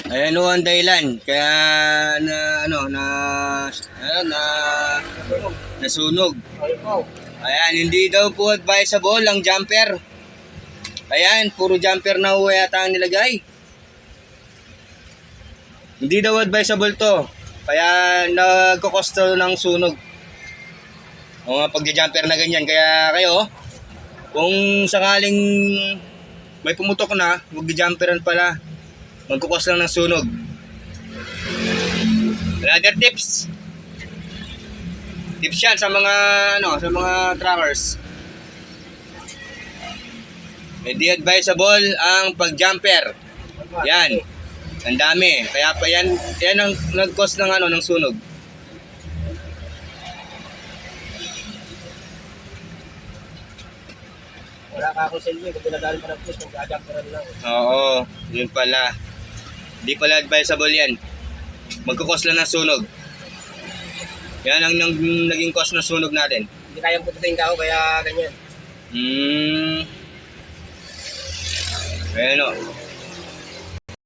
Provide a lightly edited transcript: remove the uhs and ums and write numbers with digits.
Ayan o ang dahilan. Kaya na ano na nasunog. Ayan, hindi daw po advisable ang jumper. Ayan, puro jumper na ho yata ang nilagay. Hindi daw advisable to. Kaya nagkokosto ng sunog. O mga pagja-jumper na ganyan. Kaya kayo, kung sakaling may pumutok na, huwag jumperan pala. Magkukos lang ng sunog. Another tips. Tips yan sa mga sa mga trackers. Hindi advisable ang pag-jumper. Yan. Ang dami. Kaya pa yan ang nag-cause ng ng sunog. Wala ka akong silbi, kung pinadali pa ng push, kung gajumperan lang. Oo, yun pala. Hindi pala advisable yan. Magkukos lang ng sunog. Yan ang naging cause ng sunog natin. Hindi kayang pututin ka ako, kaya ganyan. Ayan o.